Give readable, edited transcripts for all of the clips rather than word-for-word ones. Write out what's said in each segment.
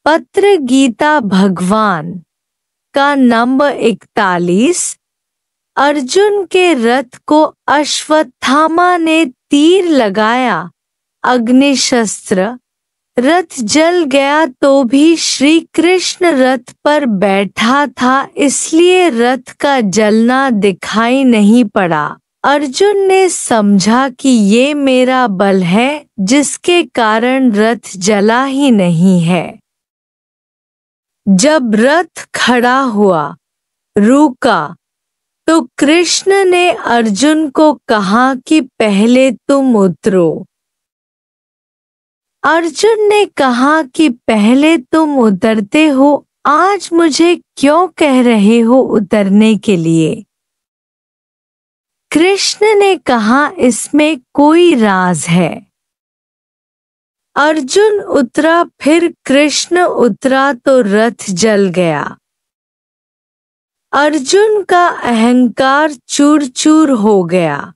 पत्र गीता भगवान का नंबर 41। अर्जुन के रथ को अश्वत्थामा ने तीर लगाया, अग्निशस्त्र, रथ जल गया तो भी श्री कृष्ण रथ पर बैठा था, इसलिए रथ का जलना दिखाई नहीं पड़ा। अर्जुन ने समझा कि ये मेरा बल है जिसके कारण रथ जला ही नहीं है। जब रथ खड़ा हुआ, रुका, तो कृष्ण ने अर्जुन को कहा कि पहले तुम उतरो। अर्जुन ने कहा कि पहले तुम उतरते हो, आज मुझे क्यों कह रहे हो उतरने के लिए? कृष्ण ने कहा इसमें कोई राज है। अर्जुन उतरा, फिर कृष्ण उतरा तो रथ जल गया। अर्जुन का अहंकार चूर चूर हो गया।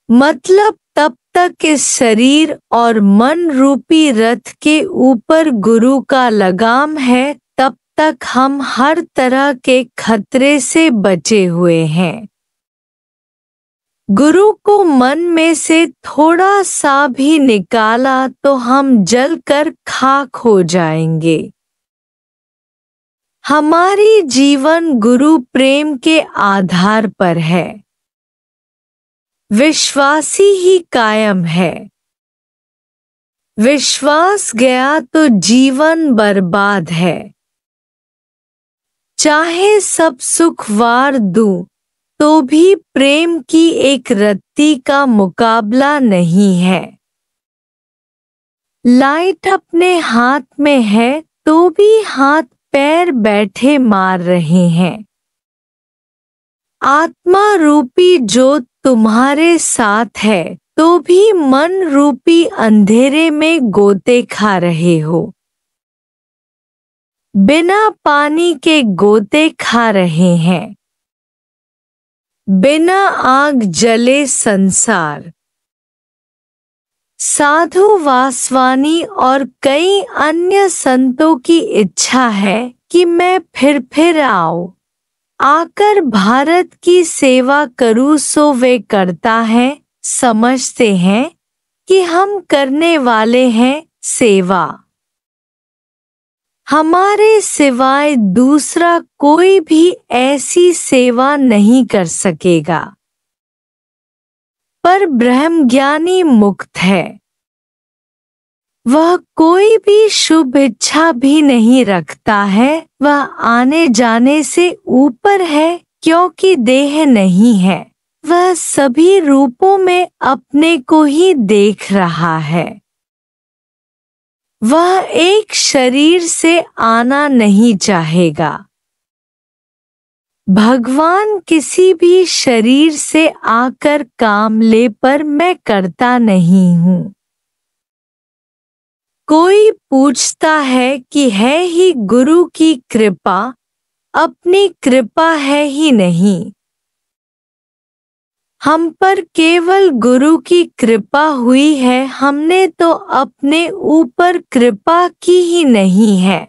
मतलब तब तक इस शरीर और मन रूपी रथ के ऊपर गुरु का लगाम है, तब तक हम हर तरह के खतरे से बचे हुए हैं। गुरु को मन में से थोड़ा सा भी निकाला तो हम जलकर खाक हो जाएंगे। हमारी जीवन गुरु प्रेम के आधार पर है। विश्वासी ही कायम है। विश्वास गया तो जीवन बर्बाद है। चाहे सब सुखवार दूं तो भी प्रेम की एक रत्ती का मुकाबला नहीं है। लाइट अपने हाथ में है तो भी हाथ पैर बैठे मार रहे हैं। आत्मा रूपी ज्योत तुम्हारे साथ है तो भी मन रूपी अंधेरे में गोते खा रहे हो। बिना पानी के गोते खा रहे हैं। बिना आग जले संसार। साधु वासवानी और कई अन्य संतों की इच्छा है कि मैं फिर आऊं, आकर भारत की सेवा करूं, सो वे करता है, समझते हैं कि हम करने वाले हैं सेवा। हमारे सिवाय दूसरा कोई भी ऐसी सेवा नहीं कर सकेगा। पर ब्रह्मज्ञानी मुक्त है। वह कोई भी शुभ इच्छा भी नहीं रखता है। वह आने जाने से ऊपर है क्योंकि देह नहीं है। वह सभी रूपों में अपने को ही देख रहा है। वह एक शरीर से आना नहीं चाहेगा। भगवान किसी भी शरीर से आकर काम ले, पर मैं करता नहीं हूँ। कोई पूछता है कि है ही गुरु की कृपा, अपनी कृपा है ही नहीं। हम पर केवल गुरु की कृपा हुई है, हमने तो अपने ऊपर कृपा की ही नहीं है।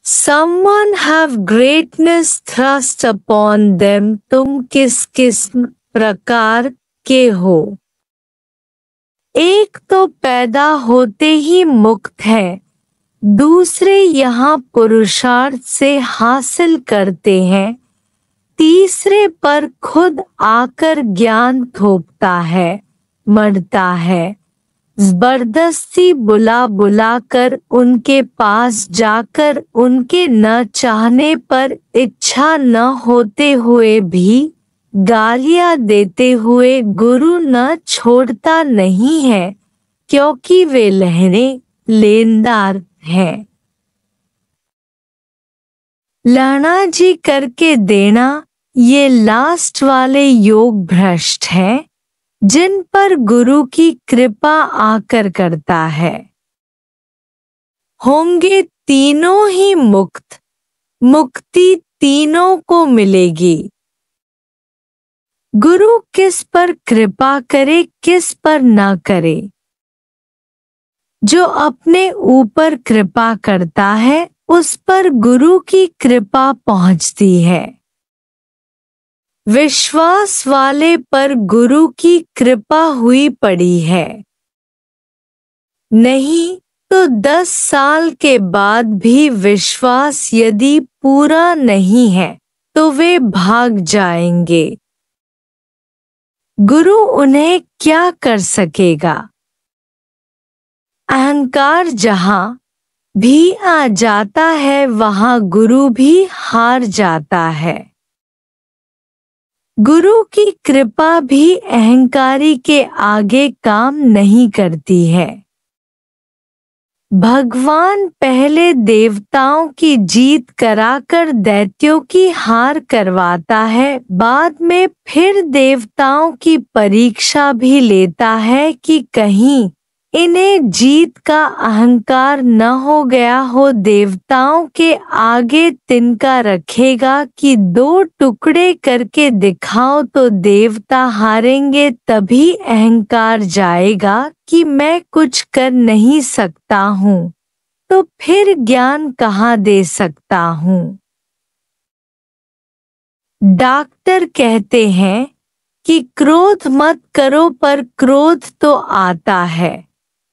Someone have greatness thrust upon them। तुम किस प्रकार के हो? एक तो पैदा होते ही मुक्त है, दूसरे यहाँ पुरुषार्थ से हासिल करते हैं, तीसरे पर खुद आकर ज्ञान थोपता है, मरता है। जबरदस्ती बुला बुलाकर उनके पास जाकर उनके न चाहने पर, इच्छा न होते हुए भी गालियां देते हुए गुरु न छोड़ता नहीं है, क्योंकि वे लहरें लेनदार हैं। लाना जी करके देना, ये लास्ट वाले योग भ्रष्ट हैं, जिन पर गुरु की कृपा आकर करता है। होंगे तीनों ही मुक्त, मुक्ति तीनों को मिलेगी। गुरु किस पर कृपा करे, किस पर ना करे। जो अपने ऊपर कृपा करता है उस पर गुरु की कृपा पहुंचती है। विश्वास वाले पर गुरु की कृपा हुई पड़ी है। नहीं तो 10 साल के बाद भी विश्वास यदि पूरा नहीं है तो वे भाग जाएंगे। गुरु उन्हें क्या कर सकेगा? अहंकार जहां भी आ जाता है वहां गुरु भी हार जाता है। गुरु की कृपा भी अहंकारी के आगे काम नहीं करती है। भगवान पहले देवताओं की जीत कराकर दैत्यों की हार करवाता है, बाद में फिर देवताओं की परीक्षा भी लेता है कि कहीं इन्हें जीत का अहंकार न हो गया हो। देवताओं के आगे तिनका रखेगा कि 2 टुकड़े करके दिखाओ तो देवता हारेंगे, तभी अहंकार जाएगा कि मैं कुछ कर नहीं सकता हूँ, तो फिर ज्ञान कहाँ दे सकता हूँ। डॉक्टर कहते हैं कि क्रोध मत करो, पर क्रोध तो आता है।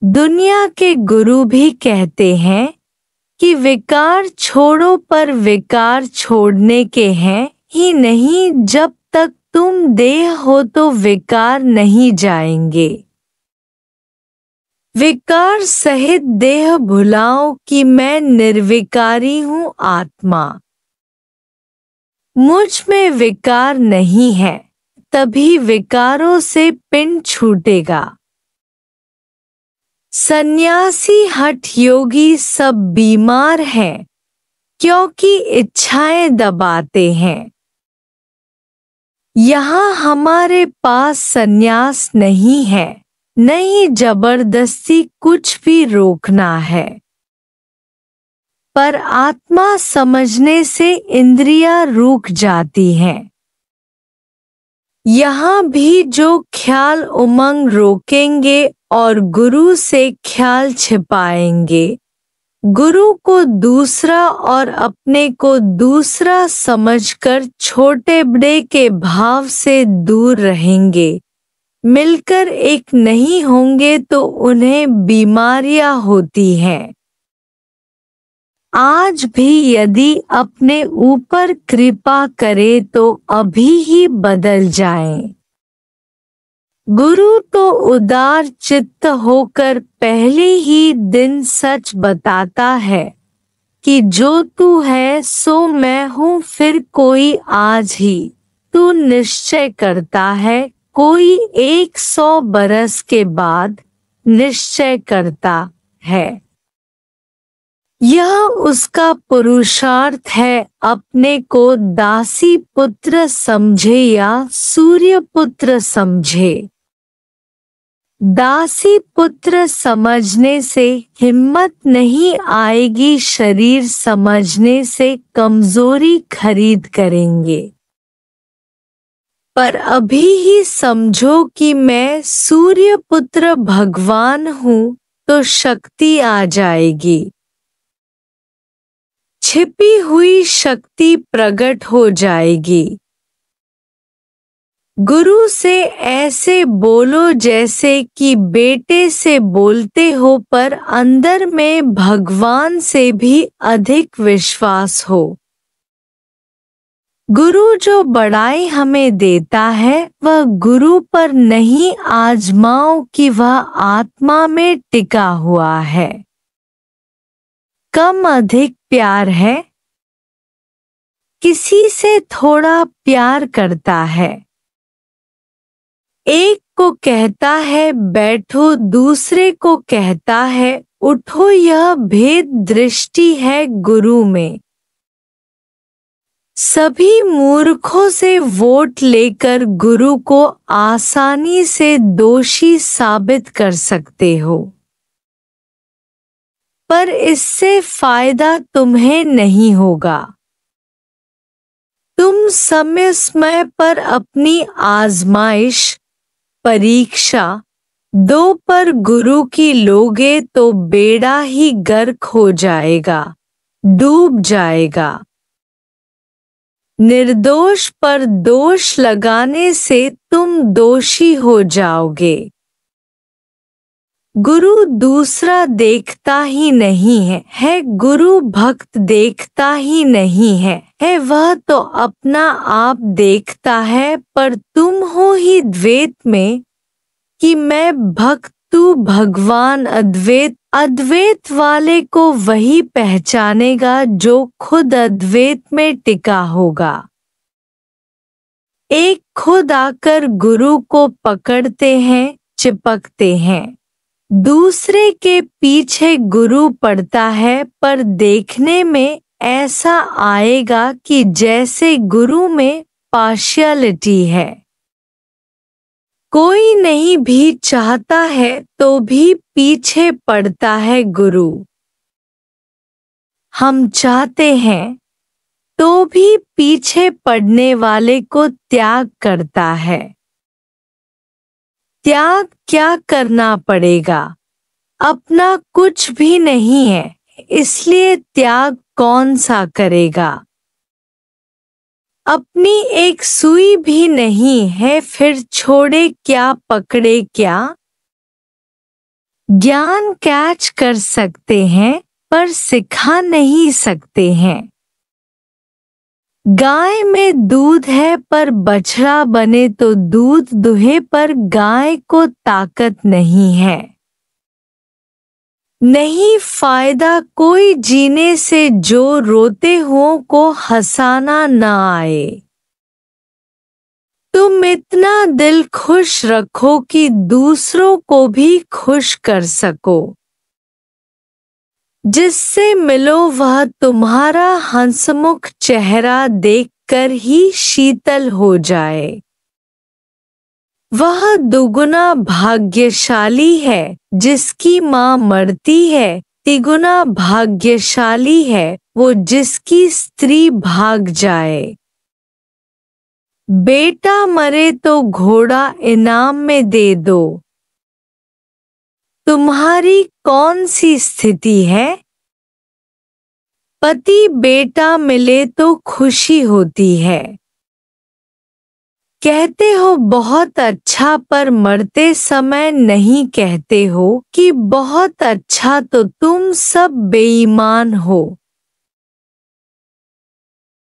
दुनिया के गुरु भी कहते हैं कि विकार छोड़ो, पर विकार छोड़ने के हैं ही नहीं। जब तक तुम देह हो तो विकार नहीं जाएंगे। विकार सहित देह भुलाओ कि मैं निर्विकारी हूँ आत्मा। मुझ में विकार नहीं है, तभी विकारों से पिंड छूटेगा। सन्यासी हठ योगी सब बीमार हैं, क्योंकि इच्छाएं दबाते हैं। यहाँ हमारे पास सन्यास नहीं है, नहीं जबरदस्ती कुछ भी रोकना है, पर आत्मा समझने से इंद्रियां रुक जाती हैं। यहाँ भी जो ख्याल उमंग रोकेंगे और गुरु से ख्याल छिपाएंगे, गुरु को दूसरा और अपने को दूसरा समझकर छोटे बड़े के भाव से दूर रहेंगे, मिलकर एक नहीं होंगे तो उन्हें बीमारियां होती हैं। आज भी यदि अपने ऊपर कृपा करे तो अभी ही बदल जाएं। गुरु तो उदार चित्त होकर पहले ही दिन सच बताता है कि जो तू है सो मैं हूँ। फिर कोई आज ही तू निश्चय करता है, कोई 100 बरस के बाद निश्चय करता है। यह उसका पुरुषार्थ है। अपने को दासी पुत्र समझे या सूर्य पुत्र समझे। दासी पुत्र समझने से हिम्मत नहीं आएगी, शरीर समझने से कमजोरी खरीद करेंगे। पर अभी ही समझो कि मैं सूर्य पुत्र भगवान हूँ तो शक्ति आ जाएगी। छिपी हुई शक्ति प्रकट हो जाएगी। गुरु से ऐसे बोलो जैसे कि बेटे से बोलते हो, पर अंदर में भगवान से भी अधिक विश्वास हो। गुरु जो बड़ाई हमें देता है वह गुरु पर नहीं आजमाओ कि वह आत्मा में टिका हुआ है। कम अधिक प्यार है। किसी से थोड़ा प्यार करता है, एक को कहता है बैठो, दूसरे को कहता है उठो। यह भेद दृष्टि है गुरु में। सभी मूर्खों से वोट लेकर गुरु को आसानी से दोषी साबित कर सकते हो, पर इससे फायदा तुम्हें नहीं होगा। तुम समय समय पर अपनी आजमाइश, परीक्षा, दो पर गुरु की लोगे तो बेड़ा ही गर्क हो जाएगा, डूब जाएगा। निर्दोष पर दोष लगाने से तुम दोषी हो जाओगे। गुरु दूसरा देखता ही नहीं है गुरु भक्त देखता ही नहीं है वह तो अपना आप देखता है। पर तुम हो ही द्वैत में कि मैं भक्त तू भगवान अद्वैत। अद्वैत वाले को वही पहचानेगा जो खुद अद्वैत में टिका होगा। एक खुद आकर गुरु को पकड़ते हैं, चिपकते हैं। दूसरे के पीछे गुरु पड़ता है, पर देखने में ऐसा आएगा कि जैसे गुरु में पार्शियलिटी है। कोई नहीं भी चाहता है तो भी पीछे पड़ता है गुरु। हम चाहते हैं तो भी पीछे पड़ने वाले को त्याग करता है। त्याग क्या करना पड़ेगा? अपना कुछ भी नहीं है, इसलिए त्याग कौन सा करेगा? अपनी एक सुई भी नहीं है, फिर छोड़े क्या पकड़े क्या? ज्ञान कैच कर सकते हैं पर सिखा नहीं सकते हैं। गाय में दूध है पर बछड़ा बने तो दूध दुहे, पर गाय को ताकत नहीं है। नहीं फायदा कोई जीने से जो रोते हुओं को हंसाना न आए। तुम इतना दिल खुश रखो कि दूसरों को भी खुश कर सको। जिससे मिलो वह तुम्हारा हंसमुख चेहरा देखकर ही शीतल हो जाए। वह दुगुना भाग्यशाली है जिसकी माँ मरती है, तिगुना भाग्यशाली है वो जिसकी स्त्री भाग जाए। बेटा मरे तो घोड़ा इनाम में दे दो। तुम्हारी कौन सी स्थिति है? पति बेटा मिले तो खुशी होती है। कहते हो बहुत अच्छा, पर मरते समय नहीं कहते हो कि बहुत अच्छा, तो तुम सब बेईमान हो।